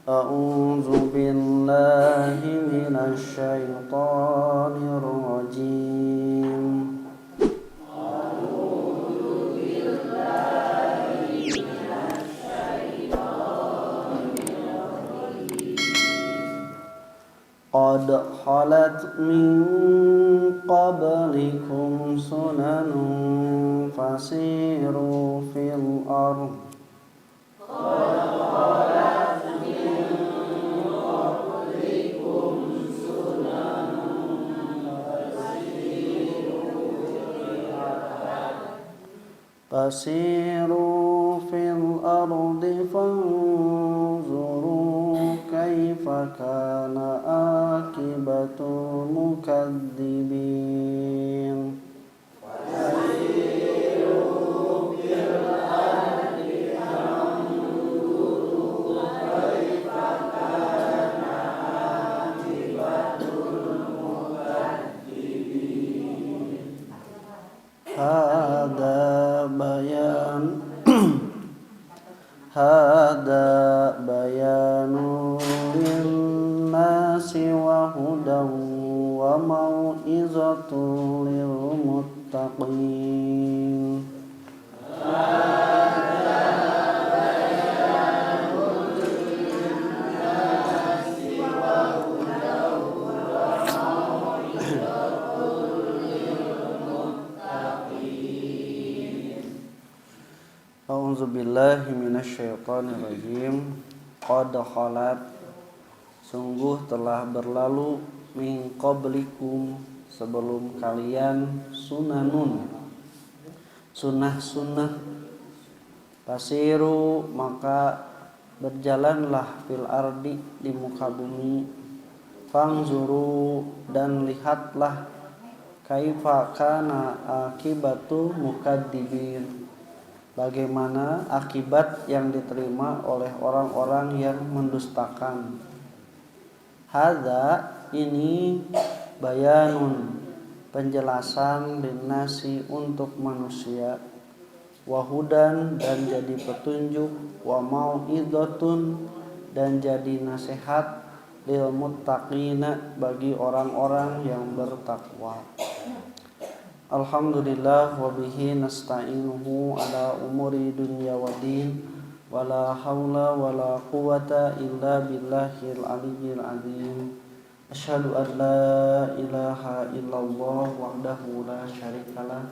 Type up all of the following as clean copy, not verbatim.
أعوذ بالله من الشيطان الرجيم قد خلت من قبلكم سنن فسيروا في الأرض فسيروا في الأرض فانظروا كيف كان عاقبة المكذبين هذا بيان للناس وهدى وموعظة للمتقين A'udzubillahi minasyaitonirrajim. Qad khalat, sungguh telah berlalu, min qablikum, sebelum kalian, sunanun, sunnah-sunnah. Fasiru, maka berjalanlah, fil ardi, di muka bumi. Fangzuru, dan lihatlah, kaifa kana akibatu mukadzibin, bagaimana akibat yang diterima oleh orang-orang yang mendustakan. Hadza, ini, bayanun, penjelasan, linnasi, untuk manusia, wahudan, dan jadi petunjuk, wa mau'idhatun, dan jadi nasihat, lil muttaqina, bagi orang-orang yang bertakwa. Alhamdulillah wa bihi nasta'inuhu ala umuri dunya wa din, wala haula wala quwata illa billahil aliyyil azim. Asyhadu an la ilaha illallah wahdahu la syarikalah,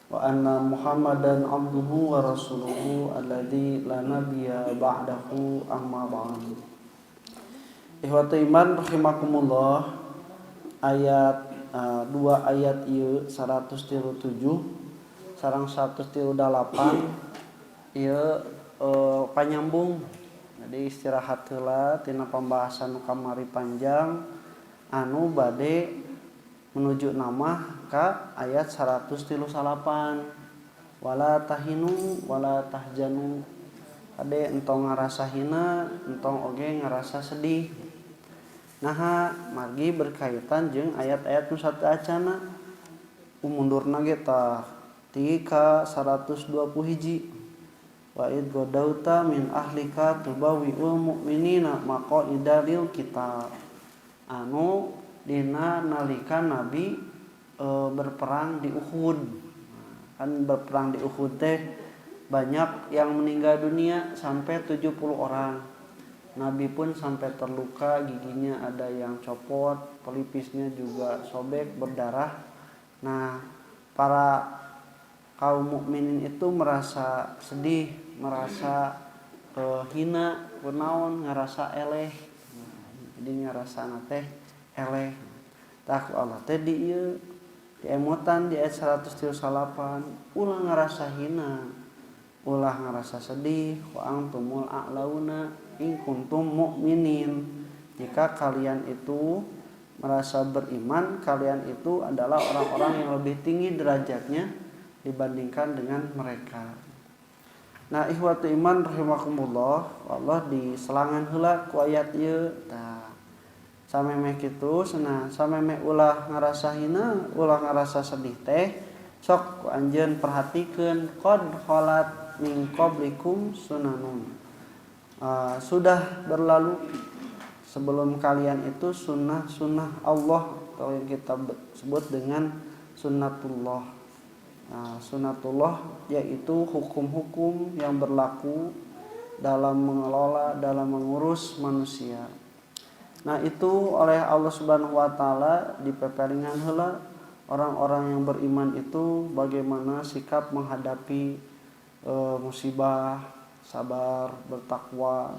wa anna Muhammadan abduhu wa rasuluhu alladzi la nabiyya ba'dahu, amma ba'du. Ikhwatu iman rahimakumullah, ayat 2 ayat ieu 137 sareng 138 ieu panyambung. Jadi istirahat heula tina pembahasan kamari panjang anu bade menuju nama ka ayat 138. Wala tahinu wala tahjanu, ade entong ngarasa hina, entong oge ngarasa sedih. Nah, margi berkaitan jeung ayat-ayat nu sateacana. Umundurna ge tah 120 hiji. Wa id godauta min ahlika tubawwi'ul mu'minina maqaida lil kitab. Anu dina nalika Nabi berperang di Uhud. Kan berperang di Uhud teh banyak yang meninggal dunia sampai 70 orang. Nabi pun sampai terluka, giginya ada yang copot, pelipisnya juga sobek, berdarah. Nah, para kaum mukminin itu merasa sedih, merasa hina, kunaon, ngerasa eleh. Jadi ngerasa teh eleh. Tak Allah teh di emotan di ayat 138, ulah ngerasa hina, ulah ngerasa sedih, wa antumul a'launa in kuntum mu'minin, jika kalian itu merasa beriman, kalian itu adalah orang-orang yang lebih tinggi derajatnya dibandingkan dengan mereka. Nah, ikhwatu iman rahimakumullah, Allah di selangan heula ku ayat ieu tah samemeh kitu cenah samemeh ulah ngarasa hina, ulah ngarasa sedih teh sok ku anjeun perhatikeun qad khalat min qablikum sunanun. sudah berlalu sebelum kalian itu sunnah Allah atau yang kita sebut dengan sunnatullah. Sunnatullah yaitu hukum-hukum yang berlaku dalam mengelola, dalam mengurus manusia. Nah itu oleh Allah Subhanahu wa Ta'ala dipeperingan heula orang-orang yang beriman itu bagaimana sikap menghadapi musibah, sabar, bertakwa,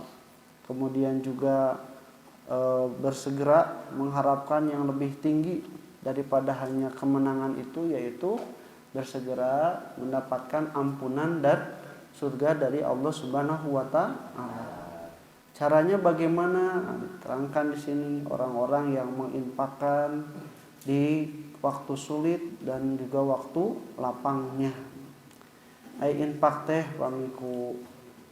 kemudian juga bersegera mengharapkan yang lebih tinggi daripada hanya kemenangan itu, yaitu bersegera mendapatkan ampunan dan surga dari Allah Subhanahu wa Ta'ala. Caranya bagaimana? Diterangkan di sini orang-orang yang menginfakkan di waktu sulit dan juga waktu lapangnya. Ai infak teh pamiku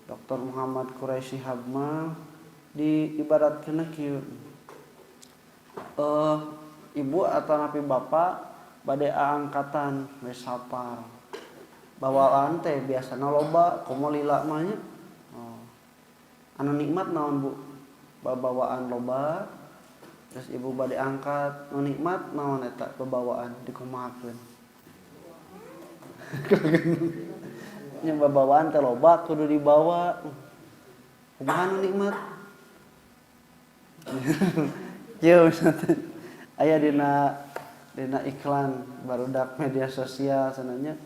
Dr. Muhammad Quraisy Habma diibaratkeun kieu. Ibu atau napi bapak bade angkatan geus sapar. Bawaan teh biasana loba komo lila mah nya. Anu nikmat naon Bu? Babawaan loba terus ibu bade angkat. Nu nikmat naon eta babawaan dikumahakeun? Nya babawaan teh loba kudu dibawa. Kumaha nu nikmat? Yo aya dina iklan barudak media sosial sananya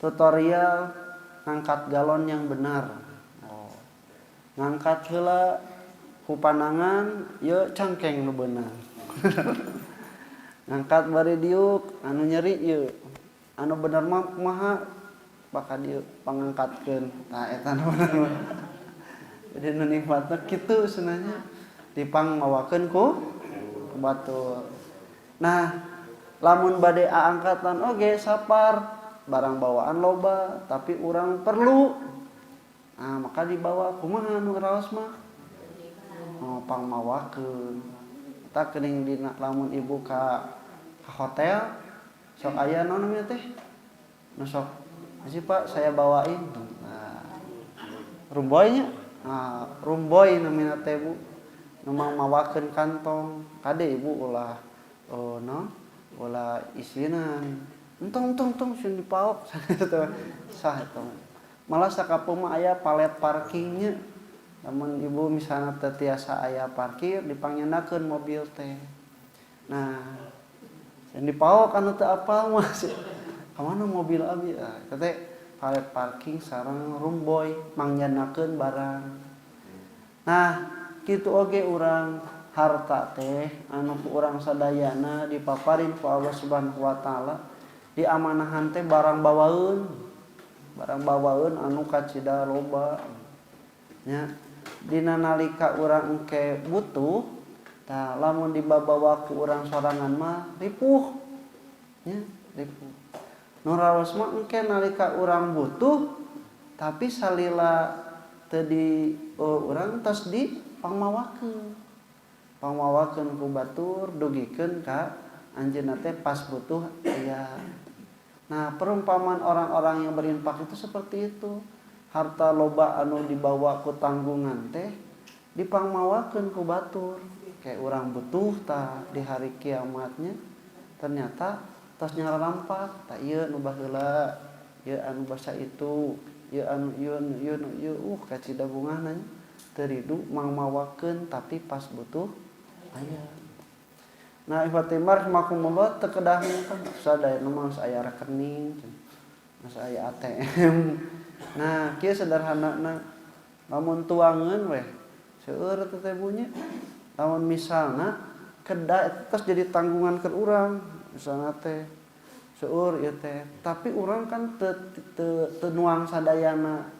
tutorial ngangkat galon yang benar. Ngangkat heula ku panangan ye cangkeng nu beunang. Ngangkat bari diuk anu nyeri ye. Anu bener mah kumaha bakal dieu pangangkatkeun. Tah eta nu bener. Jadi nu nikmatna kitu sebenarnya dipang mawakeun ku batur. Nah, lamun bade angkatan oge sapar barang bawaan loba tapi urang perlu. Nah, maka dibawa kumaha nu raos mah? Pang mawakeun. Eta geuning dina lamun ibu ka hotel sok aya naon namanya teh? Nu sok masih Pak saya bawain. Nah, rumboy nya. Nah, rumboy namina teh Bu. Nu mawakeun kantong. Kade ibu ulah ulah isinan. Entong sieun dipaok. Sah eta. Malah sakapeung mah aya palet parkingnya. Lamun ibu misalnya teu tiasa aya parkir dipangnyanakeun mobil teh. Nah, sieun dipaok anu teu apal mah. Kamana mobil abi? Eta teh palet parking sareng rumboy mangyanakeun barang. Nah, kitu oge urang harta teh anu ku urang sadayana dipaparin ku Allah Subhanahu wa Ta'ala diamanahan teh barang bawaeun anu kacida loba nya dina nalika urang engke butuh tah lamun dibawa ku urang sorangan mah ripuh nya ripuh nu raos mah engke nalika urang butuh tapi salila teu di urang tos di pangmawakeun ku batur dugikeun ka anjeunna teh pas butuh aya. Nah, perumpamaan orang-orang yang berinfak itu seperti itu. Harta loba anu dibawa ku tanggungan teh dipangmawakeun ku batur. Kayak urang butuh tah di hari kiamatnya ternyata tos nyararampak tah ieu nu baheula, ieu anu basa itu, ieu anu ieu kacida bungahna teu ridu mangmawakeun tapi pas butuh aya. Nah, ifatimar makumullah teu kedah kan sadaya mah aya rekening, geus aya ATM. Nah, kieu sederhanana lamun tuangeun we seueur teh bunyi. Lamun misalna kedah tos jadi tanggungan ke urang, misalna teh seueur ieu teh, tapi urang kan teu nuang sadayana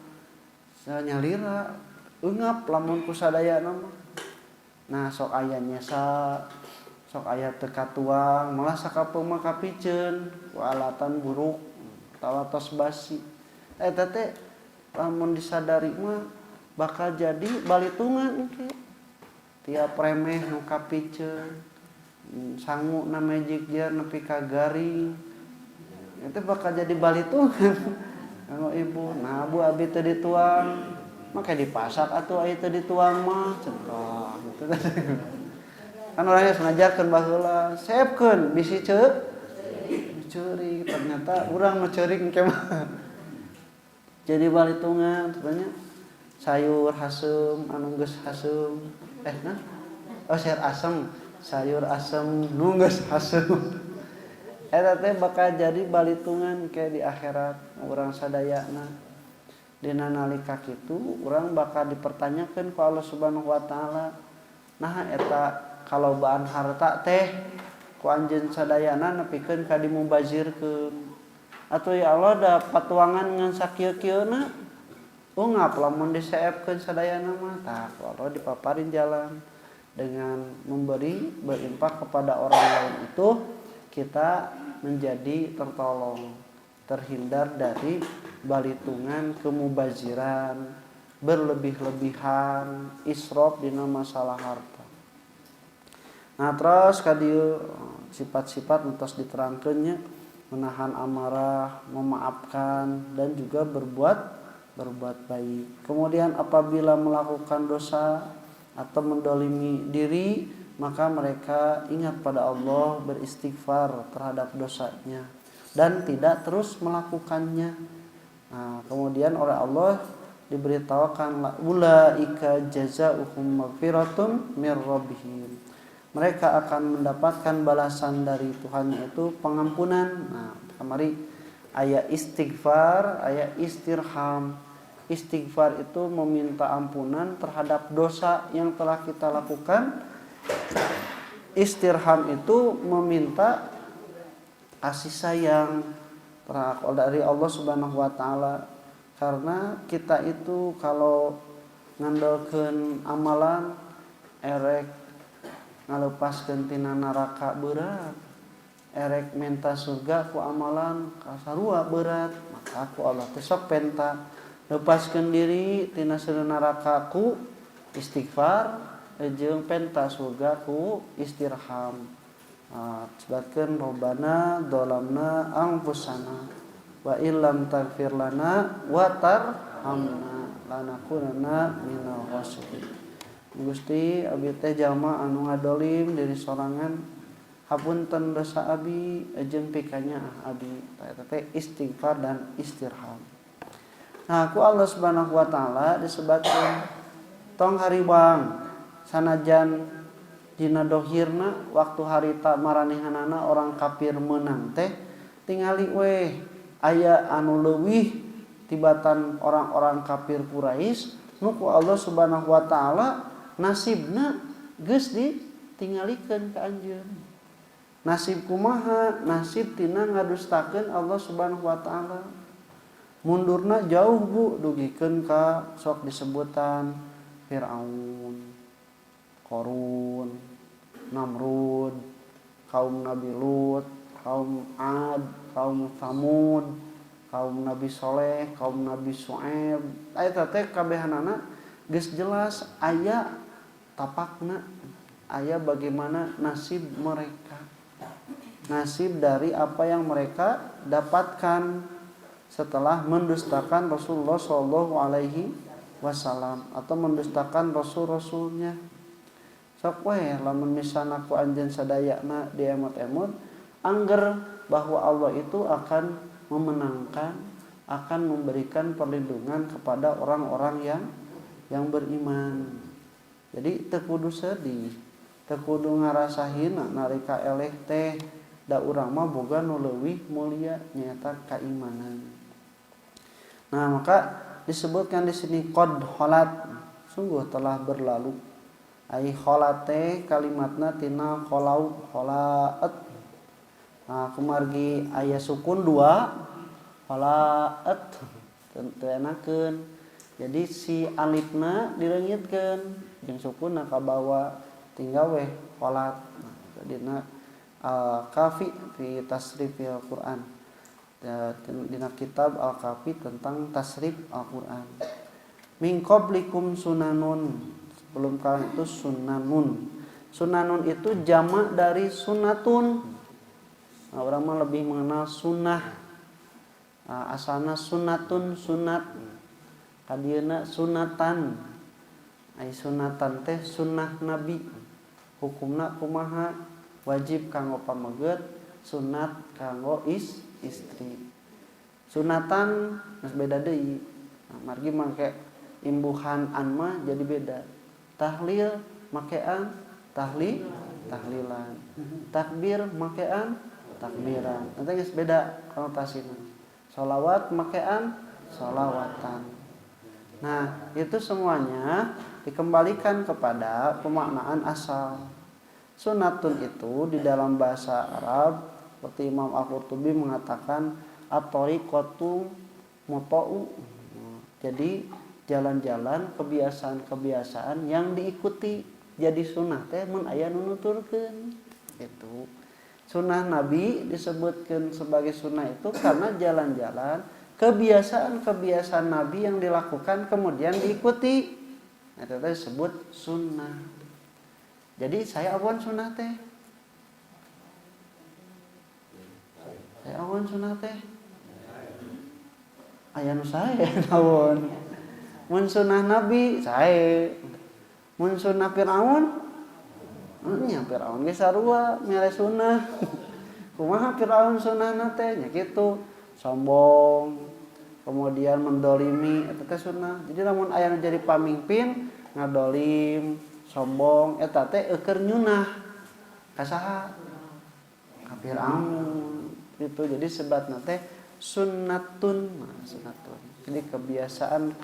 nyalira eungap lamun ku sadayana mah. Nah, sok aya nyesa sok aya teu katuang malah sakapeung mah kapiceun ku alatan buruk atawa tos basi. Eta teh lamun disadari mah bakal jadi balitungan engke. Tiap remeh nu kapiceun sanguna magic jar nepi ka garing. Eta bakal jadi balitungan kanggo ibu. Nah, Bu abi teu dituang maka dipasak atuh aya teh dituang mah cenah gitu kan orangnya ngajarkeun baheula seupkeun bisi ceurik ternyata urang mah ceurik engke mah jadi balitungan sebenarnya sayur hasem anu geus hasem nah sayur asem nu geus hasem eta teh bakal jadi balitungan ke di akhirat urang sadayana dina nalika kitu urang bakal dipertanyakeun ku Allah Subhanahu wa taala nah eta kalobaan harta teh ku anjeun sadayana nepikeun ka dimubazirkeun atuh ya Allah da patuangan ngan sakieu-kieuna ungap lamun diseepkeun sadayana mah tah ku Allah dipaparin jalan dengan memberi berinfak kepada orang lain itu kita menjadi tertolong terhindar dari balitungan kemubaziran berlebih-lebihan israf dina masalah harta. Nah terus kadieu sifat-sifat entos diterangkeunnya menahan amarah, memaafkan dan juga berbuat baik. Kemudian apabila melakukan dosa atau mendolimi diri maka mereka ingat pada Allah beristighfar terhadap dosanya dan tidak terus melakukannya. Nah, kemudian oleh Allah diberitahukan ulaika jazaohum maghfiratun mir rabbihim. Mereka akan mendapatkan balasan dari Tuhannya itu pengampunan. Nah, kemari aya istighfar, aya istirham. Istighfar itu meminta ampunan terhadap dosa yang telah kita lakukan. Istirham itu meminta kasih sayang dari Allah Subhanahu wa taala karena kita itu kalau ngandalkeun amalan erek ngalepaskeun tina neraka berat erek menta surga ku amalan kasarua berat maka ku Allah teh sok penta lepaskeun diri tina saeueuna neraka ku istighfar jeung penta surga ku istirham. Sebutkeun Rabbana dzalamna anfusana wa illam taghfir lana wa tarhamna lanakunanna minal khasirin. Gusti abdi teh jalma anu ngadolim diri sorangan hapunten dosa abi jeung pikanya abi eta teh istighfar dan istirham. Nah ku Allah Subhanahu wa taala disebutkeun tong hariwang sanajan dina dohirna waktu harita maranehanana orang kafir menang teh tingali we aya anu leuwih tibatan orang-orang kafir Quraisy nu ku Allah Subhanahu wa taala nasibna geus ditingalikeun ka anjeun. Nasib kumaha? Nasib tina ngadustakeun Allah Subhanahu wa taala. Mundurna jauh bu dugikeun ka sok disebutan Firaun, Qarun, Namrud, kaum Nabi Lut, kaum Ad, kaum Thamud, kaum Nabi Soleh, kaum Nabi Syuaib. Eta teh kabehanana geus jelas aya tapakna, aya bagaimana nasib mereka. Nasib dari apa yang mereka dapatkan setelah mendustakan Rasulullah sallallahu alaihi wasallam atau mendustakan rasul-rasulnya. Sok we lamun misalna ku anjeun sadayana diemot-emot angger bahwa Allah itu akan memenangkan, akan memberikan perlindungan kepada orang-orang yang beriman. Jadi teu kudu sedih, teu kudu ngarasahin narika eleh teh da urang mah boga nu leuwih mulia nyaeta keimanan. Nah, maka disebutkan di sini qad khalat, sungguh telah berlalu. Ai khalat teh kalimatna tina khalau khalaat. Nah, kumargi aya sukun 2 khalaat teu enakeun. Jadi si alifna direungitkeun jeung sukunna ka bawah tinggal we khalat. Nah, jadina kafi fi tasrifil Quran. Dina kitab Al-Kafi tentang tasrif Al-Quran. Min qablikum sunanun, sebelum kalian itu sunanun. Sunanun itu jamak dari sunatun. Nah, orang mah lebih mengenal sunnah. Asalna sunatun sunat. Kadieuna sunatan. Ai sunatan teh sunnah Nabi. Hukumna kumaha? Wajib kanggo pameget, sunat kanggo istri. Sunatan geus beda deui. Margi make imbuhan an mah jadi beda. Tahlil makean tahlilan. Takbir makean takbiran. Nanti geus beda konotasina. Sholawat makean sholawatan. Nah, itu semuanya dikembalikan kepada pemaknaan asal. Sunatun itu di dalam bahasa Arab seperti Imam Al-Qurtubi mengatakan at-tariqatu muta'u. Jadi jalan-jalan kebiasaan-kebiasaan yang diikuti. Jadi sunnah teh mun aya nu nuturkeun. Itu. Sunnah Nabi disebutkan sebagai sunnah itu karena jalan-jalan kebiasaan-kebiasaan Nabi yang dilakukan kemudian diikuti. Nah, itu disebut sunnah. Jadi saya awan sunnah teh. Saya awan sunnah teh. Aya nu saya naon. Mun sunnah Nabi sae. Mun sunnah Firaun nya Firaun ge sarua mere sunnah. Kumaha Firaun sunnahna teh nya kitu. Sombong, kemudian mendolimi eta teh sunnah. Jadi lamun aya nu jadi pamimpin ngadolim, sombong eta teh eukeur nyunah ka saha? Ka Firaun. Itu jadi sebatna teh sunnatun. Jadi kebiasaan.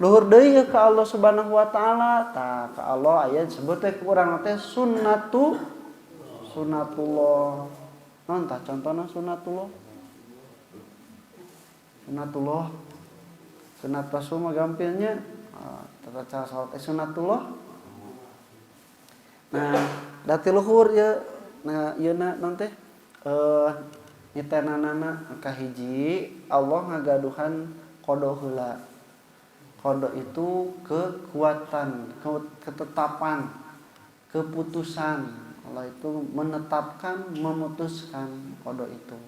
Luhur deui ka Allah Subhanahu wa taala. Tah ka Allah aya disebut teh urang teh sunnatullah. Naon tah contona sunnatullah? Sunat rasul mah gampilnya tata cara salat sunnatullah. Nah, dati luhur ya. Nah, ieuna naon teh? Nitenanana kahiji Allah ngagaduhan qada heula. Qada itu kekuatan, ketetapan, keputusan. Allah itu menetapkan, memutuskan qada itu.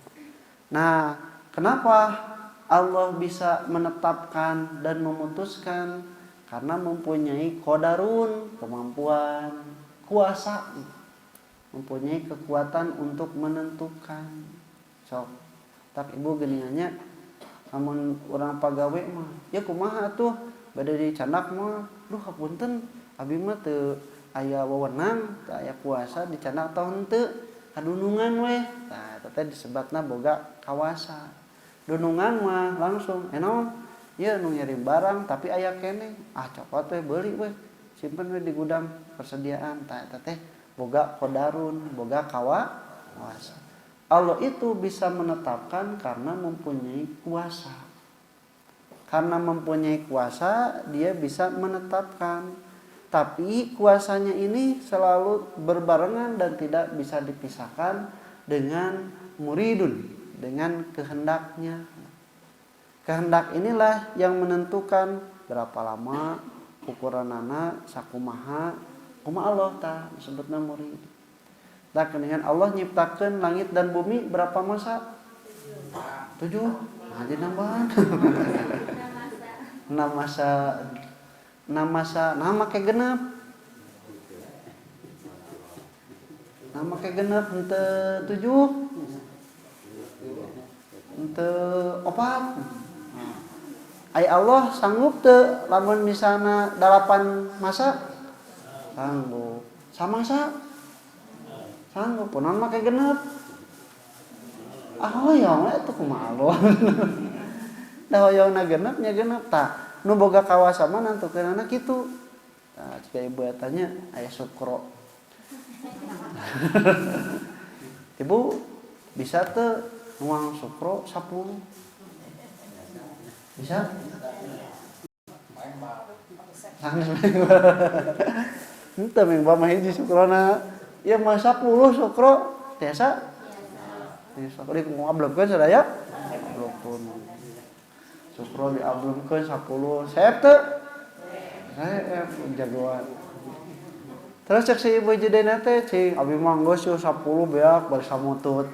Nah, kenapa Allah bisa menetapkan dan memutuskan? Karena mempunyai qadarun, kemampuan, kuasa. Mempunyai kekuatan untuk menentukan. Sok. Tak ibu geuningannya namun urang pagawe mah ya kumaha atuh bade dicandak mah duh hapunten abi mah teu aya wewenang teu aya kuasa dicandak tah henteu kadunungan we. Tah eta teh disebatna boga kawasa. Dunungan mah langsung naon ieu nu ngirim barang tapi aya keneh copot we beuli we simpen we di gudang persediaan. Tah eta teh boga qadarun, boga kawasa. Allah itu bisa menetapkan karena mempunyai kuasa. Karena mempunyai kuasa, dia bisa menetapkan. Tapi kuasanya ini selalu berbarengan dan tidak bisa dipisahkan dengan muridun, dengan kehendaknya. Kehendak inilah yang menentukan berapa lama ukuran anak, sakumaha, kumaha Allah ta disebutna murid. Nah, dengan Allah nyiptakeun langit dan bumi berapa masa? 7. Nah, jadi nambahan. 6 masa. Nah, make genep. Henteu 7. Henteu 4. Ai Allah sanggup teu lamun misalna 8 masa? Sanggup. Samasa? Sanggup, punon make genep. Hoyong eta kumaha Allah. Da hoyongna genep nya genep tah. Nu boga kawasa mah nantukeunana kitu. Tah cika ibu tanya aya sukro. Ibu bisa teu nuang sukro 10? Bisa? Henteu meng mah hiji sukrona ya mah 10 sukro tiasa. Ini sukro diablumkeun sadaya. Ablumkeun. Sukro diablumkeun 10. Saep teu? Saep jagoan. Terus cek si ibu jedena teh cing abi mah geus 10 beak bari samutut.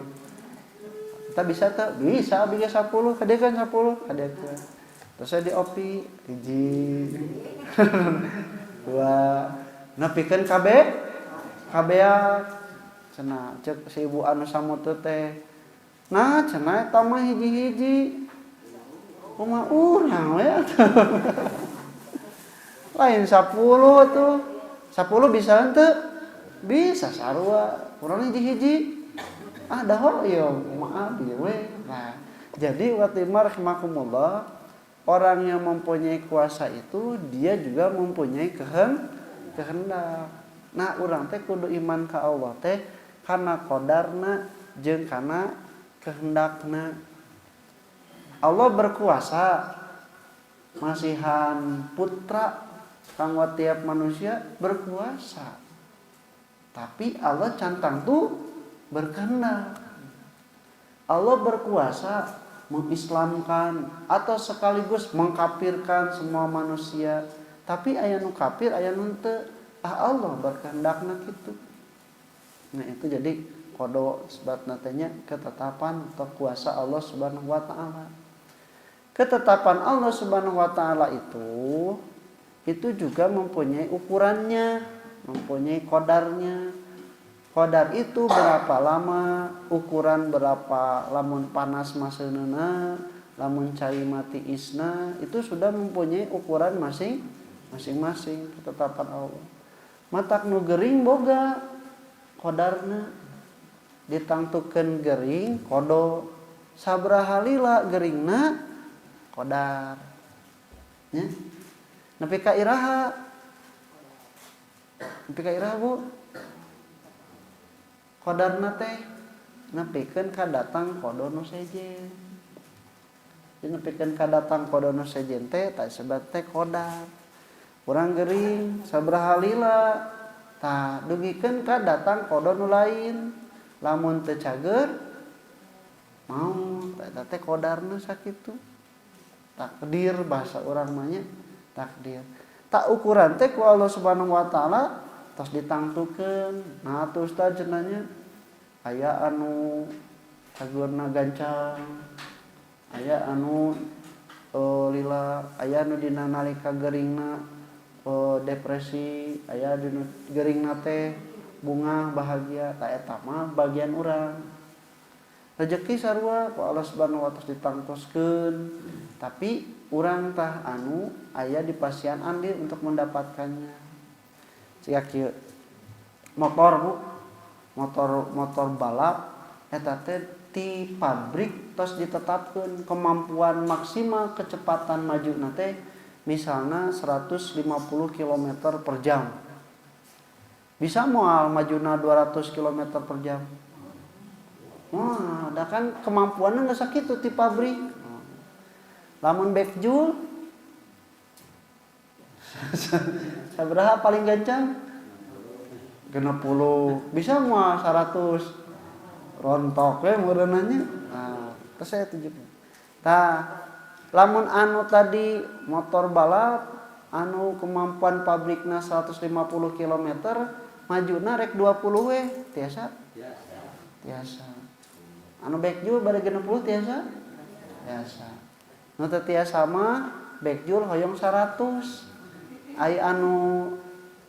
Kita bisa teu? Bisa abi ge 10, kadekeun 10, kadekeun. terus saya diopi hiji dua nepikeun kabea cenah cek si ibu anu samutu teh nah cenah eta mah hiji-hiji kumaha urang we lain 10 tuh 10 bisa henteu bisa sarua urang hiji-hiji dah hoyong kumaha abdi we nah jadi watimar rahimakumullah orang yang mempunyai kuasa itu dia juga mempunyai kehendak. Nah, urang teh kudu iman ka Allah teh kana qadarna jeung kana kehendakna. Allah berkuasa masihan putra kanggo tiap manusia berkuasa. Tapi Allah cantang tuh berkehendak. Allah berkuasa mengislamkan atau sekaligus mengkafirkan semua manusia. Tapi aya nu kafir, aya nu teu. Allah berkehendakna kitu. Nah, itu jadi kodo sebatna teh nya ketetapan atau kuasa Allah Subhanahu wa taala. Ketetapan Allah Subhanahu wa taala itu juga mempunyai ukurannya, mempunyai qadarnya. Qadar itu berapa lama, ukuran berapa, lamun panas maseunna, lamun cai mati isna, itu sudah mempunyai ukuran masing-masing ketetapan Allah. Matak nu gering boga qadarna ditangtukeun gering kodo sabraha lila geringna qadar nya nepi ka iraha Bu qadarna teh nepikeun ka datang kodo nu sejen. Jadi nepikeun ka datang kodo nu sejen teh ta sebat teh qadar. Urang gering sabraha lila tah dugikeun ka datang kodo nu lain. Lamun teu cager mau eta teh qadarna sakitu. Takdir bahasa urang mah nya takdir. Tak ukuran teh ku Allah Subhanahu wa taala tos ditangtukeun. Nah atuh ustaz cenanya aya anu cageurna gancang, aya anu lila, aya anu dina nalika geuringna depresi, aya dina geuringna teh bunga bahagia. Ta eta mah bagian urang. Rezeki sarua ku Allah Subhanahu wa taala ditangtoskeun, tapi urang tah anu aya di pasian andil untuk mendapatkannya. Sia kieu motor Bu, motor balap eta teh ti pabrik tos ditetapkeun kemampuan maksimal kecepatan majuna teh misalna 150 km per jam. Bisa moal majuna 200 km per jam. Wah, da kan kemampuanna geus sakitu ti pabrik. Lamun backjul sabaraha paling gancang? 60. Bisa moal 100. Rontok we meureunanya. Nah, terus saya tunjukin. Tah, lamun anu tadi motor balap anu kemampuan pabrikna 150 km, majuna rek 20 we, tiasa? Tiasa. Anu backjul bari 60 tiasa? Tiasa. Nu teu tiasa mah backjul hoyong 100. Ai anu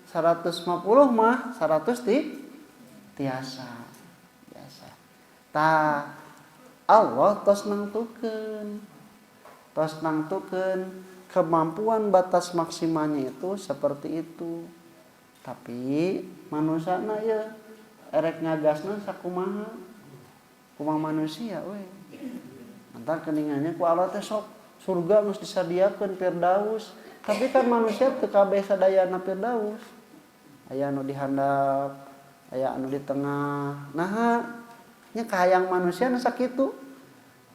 150 mah 100 tiasa. Biasa. Tah Allah tos nangtukeun. Tos nangtukeun kemampuan batas maksimalnya itu seperti itu. Tapi manusana ya erek ngagasna sakumaha. Kumaha manusia we. Entar keningannya ku Allah teh sok surga geus disadiakeun Firdaus. Tapi kan manusia teu kabeh sadayana Firdaus. Aya anu di handap, aya anu di tengah. Nah, nya kahayang manusia nu sakitu.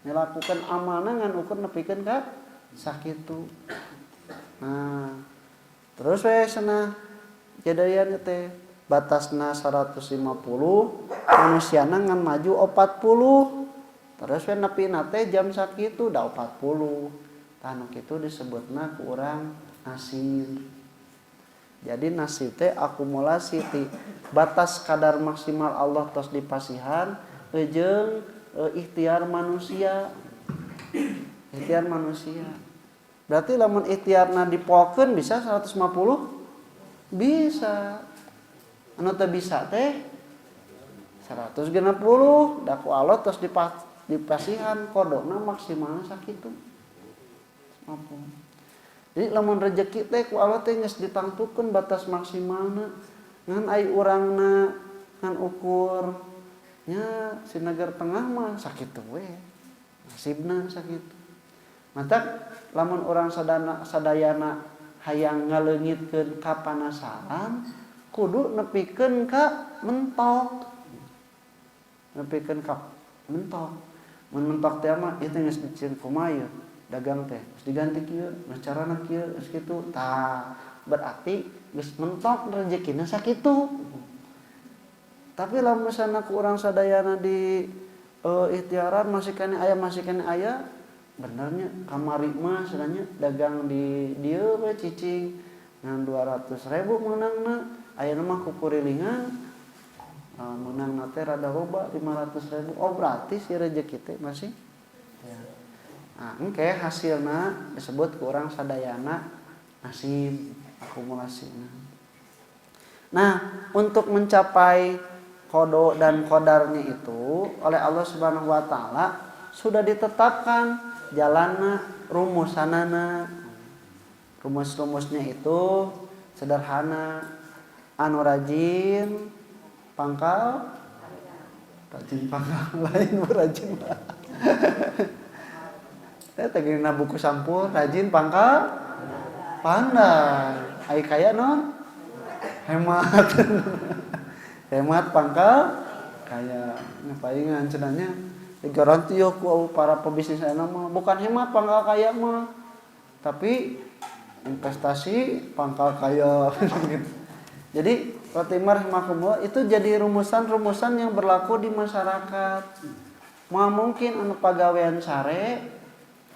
Ngelakukan amalna ngan ukur nepikeun ka sakitu. Nah, terus we cenah jadayan teh batasna 150, manusiana ngan maju 40. Terus we nepina teh jam sakitu da 40. Tah nu kitu disebutna ku urang nasib. Jadi nasib teh akumulasi ti batas kadar maksimal Allah tos dipasihan jeung ikhtiar manusia. Ikhtiar manusia. Berarti lamun ikhtiarna dipolkeun bisa 150? Bisa. Anu teu bisa teh 160. Da ku Allah terus dipasihan kodona maksimalna sakitu. 50. Jadi lamun rezeki teh ku Allah teh geus ditangtukeun batas maksimalna. Ngan ai urangna ngan ukur nya si Negeri Tengah mah sakitu we. Nasibna sakitu. Mata lamun orang sadayana hayang ngaleungitkeun kapanasaran kudu nepikeun ka mentok. Nepikeun ka mentok. Mun mentok teh mah ieu teh geus dicieun kumaha ieu dagang teh geus diganti kieu, geus carana kieu geus kitu. Tah, berarti geus mentok rezekina sakitu. Tapi lamun misalna ku urang sadayana di ikhtiaran masih kene aya benernya kamari mah sebenarnya dagang di dieu we cicing ngan 200.000 meunangna ayeuna mah kukurilingan meunangna teh rada loba 500.000. Oh berarti si rezeki teh masih ya. Nah, engke hasilna disebut ku urang sadayana nasib akumulasinya. Nah, untuk mencapai qada dan qadarnya itu oleh Allah Subhanahu wa taala sudah ditetapkan jalanna rumusanana. Rumus-rumusnya itu sederhana. Anu rajin pangkal lain rajin lah. Teh tegeuna buku sampul rajin pangkal pandai. Ai kaya non hemat. Hemat pangkal kaya ngapain cenanya digaranti ku para pebisnis aya mah bukan hemat pangkal kaya mah tapi investasi pangkal kaya gitu. Jadi Fatimah rahimakumullah itu jadi rumusan-rumusan yang berlaku di masyarakat. Moal mungkin anu pagawean sare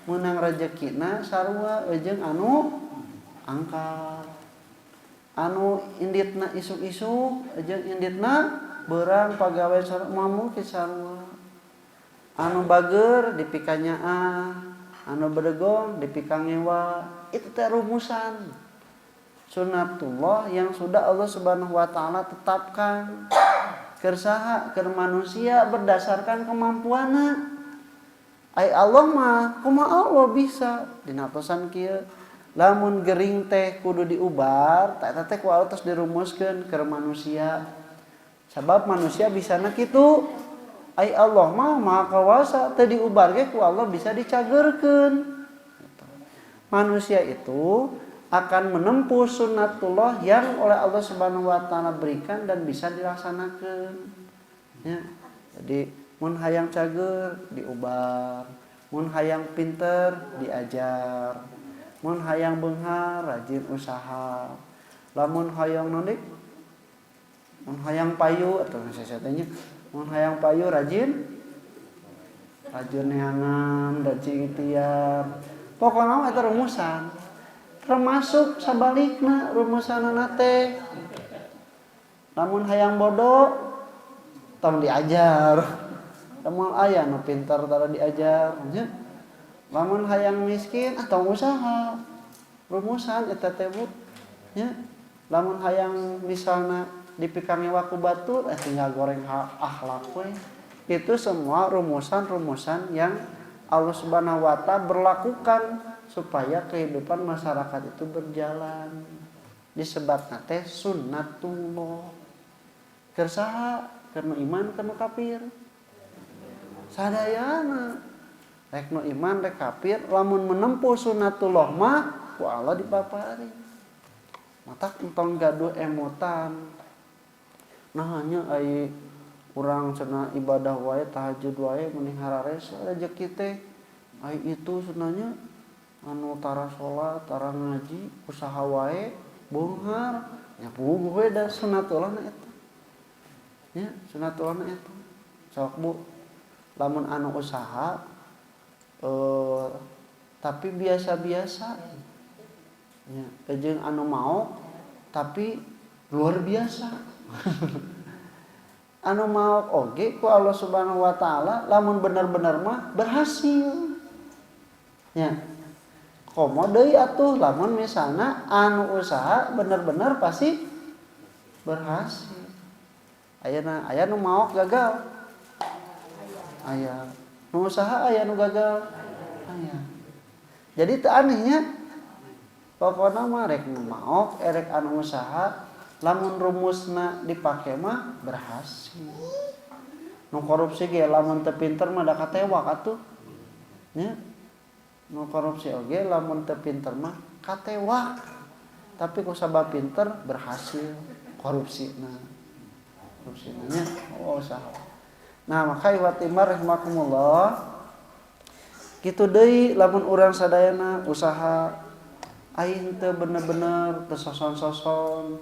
meunang rezekina sarua jeung anu angkat. Anu inditna isuk-isuk jeung inditna beurang pagawean sare moal mungkin sarua. Anu bager dipikanya anu bedegong dipikang ngewa. Itu teh rumusan sunnatullah yang sudah Allah Subhanahu wa taala tetapkan. Keur saha? Keur manusia berdasarkan kemampuanna. Ai Allah mah kumaha Allah bisa dina atosan kieu. Lamun gering teh kudu diubar, eta teh ku Allah tos dirumuskeun keur manusia. Sabab manusia bisana kitu. Ai Allah mah Maha Kawasa teu diubar ge ku Allah bisa dicageurkeun. Manusia itu akan menempuh sunnatullah yang oleh Allah Subhanahu wa taala berikan dan bisa dilaksanakan. Ya. Jadi mun hayang cager diubar, mun hayang pinter diajar, mun hayang beunghar rajin usaha. Lamun hayang nonik, mun hayang payu atau sesetanya mun hayang payu rajin neangan rajin ikhtiar. Pokona eta rumusan. Termasuk sabalikna rumusanana teh. Lamun hayang bodoh tong diajar. Lamun aya nu pinter tara diajar, nya. Lamun hayang miskin tong usaha. Rumusan eta teh nya. Lamun hayang misalna dipikang nyewa ku batur tinggal goreng akhlak we. Itu semua rumusan-rumusan yang Allah Subhanahu wa taala berlakukan supaya kehidupan masyarakat itu berjalan. Disebutna teh sunnatullah. Keur saha? Keur nu iman, keur nu kafir. Sadayana rek nu iman rek kafir lamun menempuh sunnatullah mah ku Allah dipapari. Mata entong gaduh emotan. Nah hanya ai urang cenah ibadah wae tahajud wae mending harares rezeki teh. Ai itu sunanya anu tara salat, tara ngaji, usaha wae, beunghar, nya puguh we da sunnatullah eta. Ya, sunnatullah eta. Sok Bu, lamun anu usaha tapi biasa-biasa. Ya, jeung anu mau tapi luar biasa. Anu mau oge ku Allah Subhanahu wa taala lamun bener-bener mah berhasil. Ya. komo deui atuh lamun misalna anu usaha bener-bener pasti berhasil. Aya nu maok gagal. Aya nu usaha aya nu gagal. Aya. Jadi teu anehnya pokona mah rek nu maok erek anu usaha lamun rumusna dipake mah berhasil. Nu korupsi ge lamun teu pinter mah da katewak atuh. Nya. Nu korupsi oge lamun teu pinter mah katewak. Tapi ku sabab pinter berhasil korupsina. Korupsina nya usaha. Nah, maka iwatimar rahimakumullah kitu deui lamun urang sadayana usaha aing teu bener-bener teu soson-soson,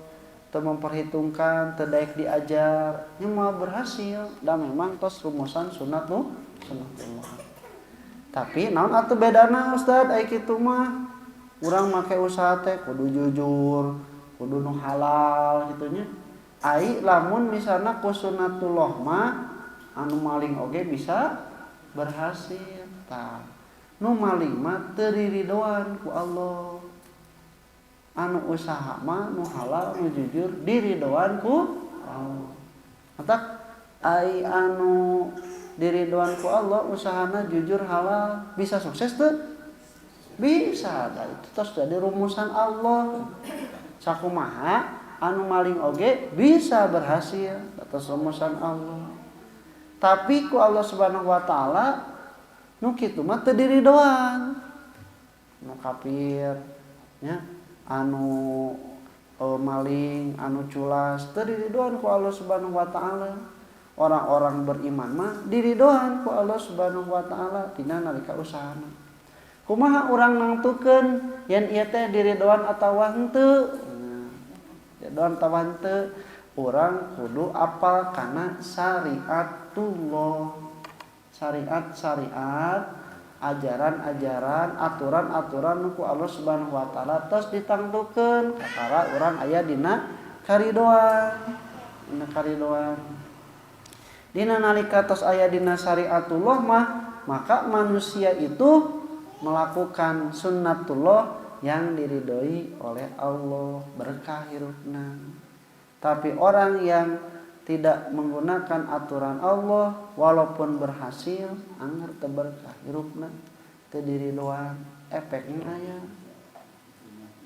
teu memperhitungkan, teu daek diajar, nya moal berhasil da memang tos rumusan sunnatullah. Tapi naon atuh bedana Ustad aya kitu mah? Urang make usaha teh kudu jujur, kudu nu halal kitu nya. Ai lamun misalna ku sunnatullah mah anu maling oge bisa berhasil. Tah. Nu maling mah teu diridoan ku Allah. Anu usaha mah nu halal nu jujur diridoan ku Allah. Matak ai anu diridoan ku Allah usahana jujur halal bisa sukses teu? Bisa. Da itu tos jadi rumusan Allah. Sakumaha anu maling oge bisa berhasil atas rumusan Allah. Tapi ku Allah Subhanahu wa taala nu kitu mah teu diridoan. Nu kafir nya anu maling, anu culas teu diridoan ku Allah Subhanahu wa taala. Orang-orang beriman mah diridoan ku Allah Subhanahu wa taala dina nalika usahana. Kumaha urang nangtukeun yen ieu teh diridoan atawa henteu? Diridoan atawa henteu? Urang kudu apal kana syariatullah. Syariat-syariat, ajaran-ajaran, aturan-aturan nu ku Allah Subhanahu wa taala tos ditangtukeun kakara urang aya dina karidoan. Dina karidoan. Dina nalika tos aya dina syariatullah mah maka manusia itu melakukan sunnatullah yang diridhoi oleh Allah, berkah hirupna. Tapi orang yang tidak menggunakan aturan Allah walaupun berhasil anggar teu berkah hirupna, teu diridhoan, efekna aya.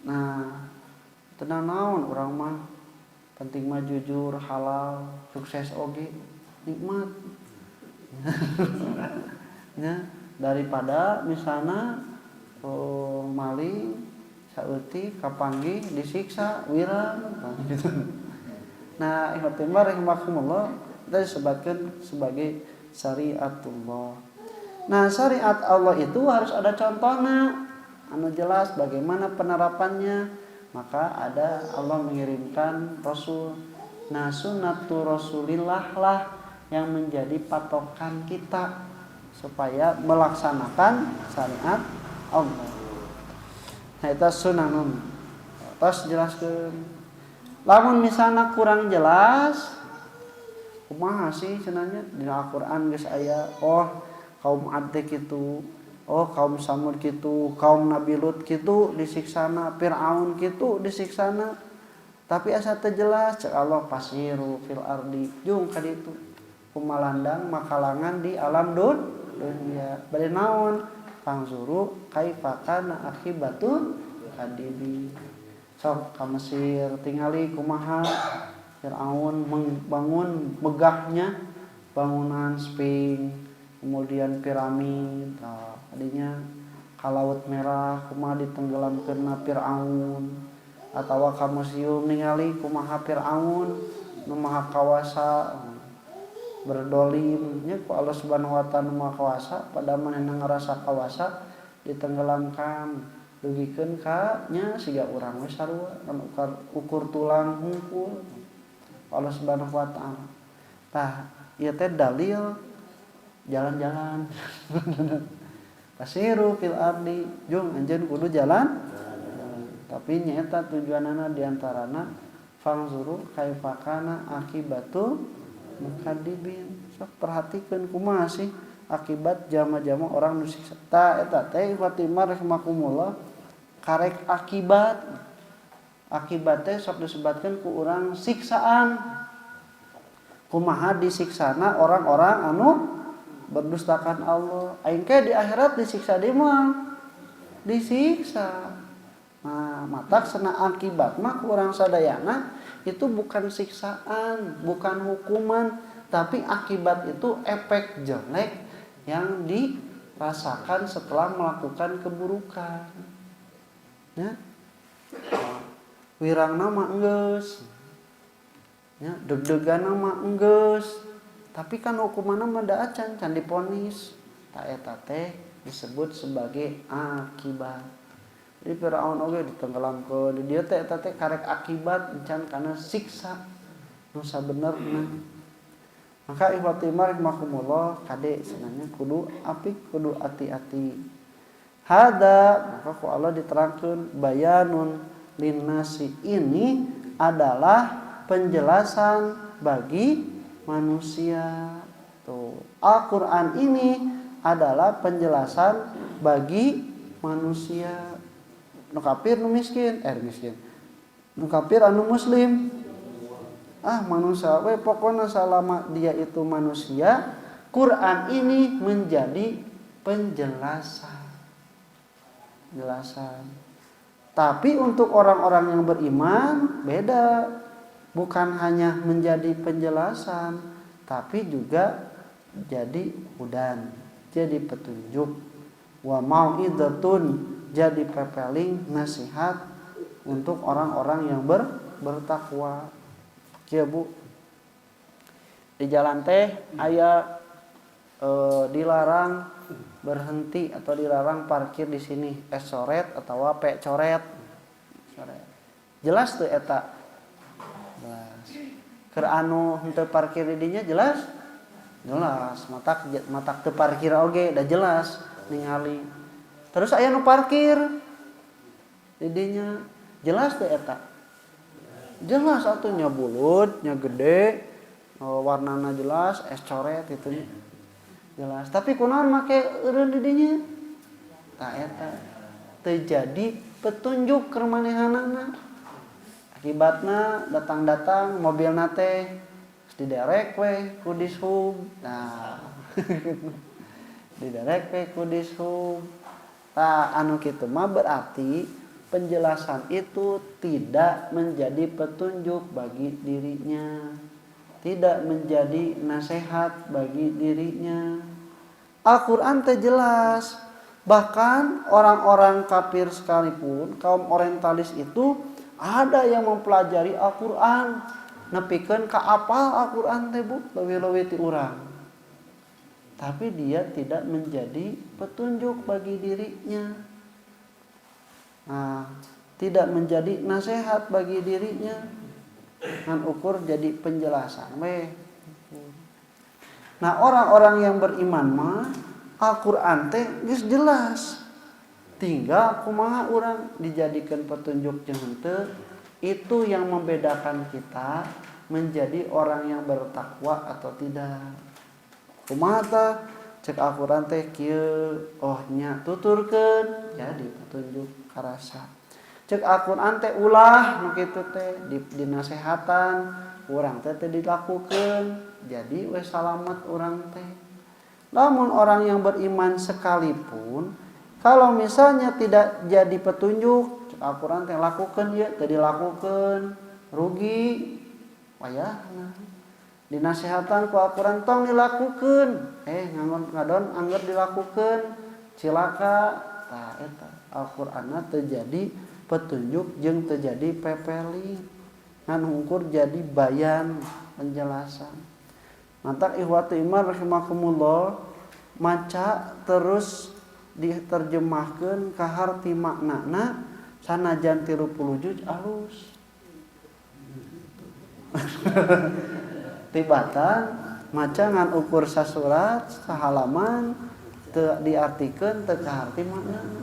Nah, tenang naon urang mah penting mah jujur, halal, sukses oge, nikmat. Ya, daripada misalna maling saeutik kapanggih disiksa wirang gitu. Nah, ikhwatimah rahimakumullah kita disebutkan sebagai syariatullah. Nah, syariat Allah itu harus ada contohnya, anu jelas bagaimana penerapannya. Maka ada Allah mengirimkan Rasul. Nah, sunnatu Rasulillah lah yang menjadi patokan kita supaya melaksanakan syariat Allah. Nah, itu sunanun. Terus jelaskan. Lamun misalnya kurang jelas, kumaha sih cenanya di Al-Qur'an geus aya, oh kaum Ad kitu, oh kaum Samud kitu, kaum Nabi Lut kitu disiksana, Firaun kitu disiksana. Tapi asa teu jelas cek Allah pasiru fil ardi, jeung ka ditu. Kumalandang makalangan di alam dunya. Bade naon? Pangzuru kaifa kana akibatul kadibi. Sok ka Mesir tingali kumaha Firaun membangun megahnya bangunan Sphinx, kemudian piramid. Tadinya ka Laut Merah kumaha ditenggelamkeunna Firaun, atawa ka museum ningali kumaha Firaun nu maha kawasa berdolim nya ku Allah Subhanahu wa taala nu maha kawasa pada manehna ngarasa kawasa ditenggelamkan. Dugikeun ka nya siga urang we sarua ukur tulang hungkul Allah Subhanahu wa taala. Tah ieu teh dalil jalan-jalan. Pasiru fil ardi, jeung anjeun kudu jalan. Tapi nyaeta tujuanana diantarana fangzuru kaifa kana akibatu mukadzibin. Sok perhatikeun kumaha sih akibat jama-jama orang nu siksa. Ta eta teh Fatimah rahimakumullah karek akibatnya sok disebutkan ku urang siksaan kumaha disiksana orang-orang anu berdustakan Allah aing ke di akhirat disiksa di moal disiksa. Nah matak sena akibat mah ku urang sadayana itu bukan siksaan bukan hukuman tapi akibat itu efek jelek yang dirasakan setelah melakukan keburukan ya. Wirang nama enggeus ya, deg-degan nama enggeus tapi kan hukumanna mah da acan can diponis ta eta teh disebut sebagai akibat. Jadi Firaun oge ditenggelamkeun di dieu teh eta teh karek akibat encan kana siksa nu sabenerna. Maka ikhwati rahimakumullah kade sebenarnya kudu apik kudu hati-hati. Hada maka ku Allah diterangkeun bayanun linnasi ini adalah penjelasan bagi manusia. Tuh, Al-Qur'an ini adalah penjelasan bagi manusia. Nu kafir nu miskin, miskin. Nu kafir anu muslim. Manusia we pokoknya selama dia itu manusia, Quran ini menjadi penjelasan. Tapi untuk orang-orang yang beriman beda. Bukan hanya menjadi penjelasan, tapi juga jadi hudan, jadi petunjuk. Wa mau'idatun, jadi pepeling nasihat untuk orang-orang yang bertakwa. Kieu Bu. Di jalan teh aya dilarang berhenti atau dilarang parkir di sini coret atau P coret. Jelas tuh eta. Jelas. Keur anu henteu parkir di dinya jelas? Jelas. Matak teu parkir oge da jelas ningali. Terus aya nu parkir di dinya jelas teu eta? Jelas atuh nya bulut, nya gede, warnana jelas, coret itu nya. Jelas. Tapi kunaon make eureun di dinya? Tah eta teu jadi petunjuk keur manehanana. Akibatna datang-datang mobilna teh diderek we ku dishub. Nah. Diderek we ku dishub. Tah anu kitu mah berarti penjelasan itu tidak menjadi petunjuk bagi dirinya. Tidak menjadi nasihat bagi dirinya. Al-Qur'an teh jelas. Bahkan orang-orang kafir sekalipun, kaum orientalis itu ada yang mempelajari Al-Qur'an, nepikeun ka apal Al-Qur'an teh Bu, leuwih-leuwih ti urang. Tapi dia tidak menjadi petunjuk bagi dirinya. Nah, tidak menjadi nasihat bagi dirinya. Ngan ukur jadi penjelasan we. Nah, orang-orang yang beriman mah Al-Qur'an teh geus jelas. Tinggal kumaha urang dijadikan petunjuk jeung henteu, itu yang membedakan kita menjadi orang yang bertakwa atau tidak. Kumaha tah cek Al-Qur'an teh kieu oh nya tuturkeun jadi petunjuk karasa. Cek Al-Qur'an teh ulah nu kitu teh dinasehatan urang teh dilakukeun jadi we salamet urang teh. Namun orang yang beriman sekalipun kalau misalnya tidak jadi petunjuk, Al-Qur'an teh lakukeun ieu teu dilakukeun, rugi wayahna. Dinasehatan ku Al-Qur'an tong dilakukeun, ngadon angger dilakukeun, cilaka. Tah eta Al-Qur'anna teu jadi petunjuk jeung teu jadi pepeling. Ngan hungkur jadi bayan penjelasan. Mantap ikhwatu iman rahimakumullah, maca terus diterjemahkeun ka harti maknana sanajan 30 juz alus. Tibatan maca ngan ukur sasurat sahalaman teu diartikeun teu ka harti maknana.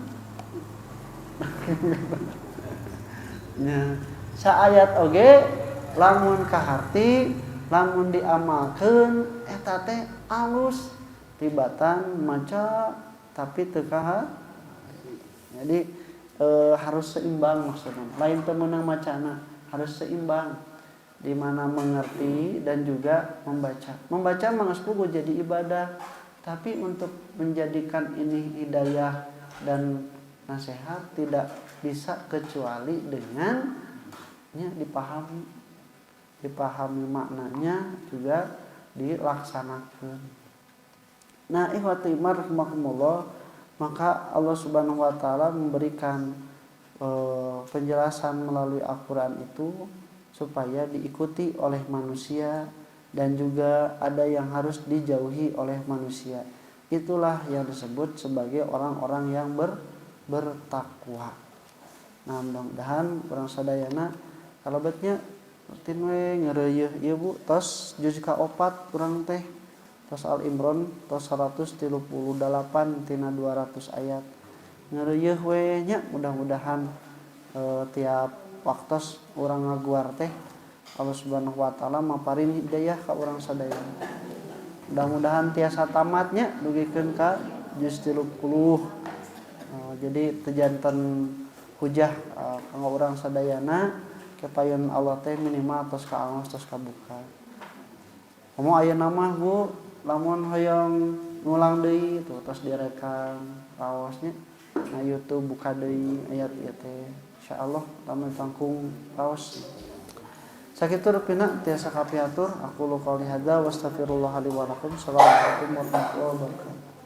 Nya saayat oge lamun ka harti lamun diamalkeun eta teh alus tibatan maca tapi teu ka. Jadi harus seimbang maksudnya. Lain teu meunang macana, harus seimbang di mana mengerti dan juga membaca. Membaca mah geus puguh jadi ibadah, tapi untuk menjadikan ini hidayah dan nasihat tidak bisa kecuali dengan dipahami maknanya juga dilaksanakan. Nah, ikhwati iman rahimakumullah, maka Allah Subhanahu wa taala memberikan penjelasan melalui Al-Qur'an itu supaya diikuti oleh manusia dan juga ada yang harus dijauhi oleh manusia. Itulah yang disebut sebagai orang-orang yang bertakwa. Nah, mudah-mudahan urang sadayana kalebetnya rutin we ngeureuyeuh ieu Bu tos juz ka-4 urang teh tos Al Imran tos 138 tina 200 ayat. Ngeureuyeuh we nya mudah-mudahan tiap waktos urang ngaguar teh Allah Subhanahu wa taala maparin hidayah ka urang sadaya. Mudah-mudahan tiasa tamatnya dugikeun ka juz 30. Jadi teu janten hujah kanggo urang sadayana kepayeun Allah teh minimal tos kaantos tos kabuka. Komo ayeuna mah Bu, lamun hoyong ngulang deui tuh tos direkam raosnya na YouTube buka deui ayat ieu teh. Insyaallah lamun tangkung raos. Sakitu rupina tiasa kapiatur aku qouli hadza wa astaghfirullah li wa lakum. Assalamualaikum warahmatullahi wabarakatuh.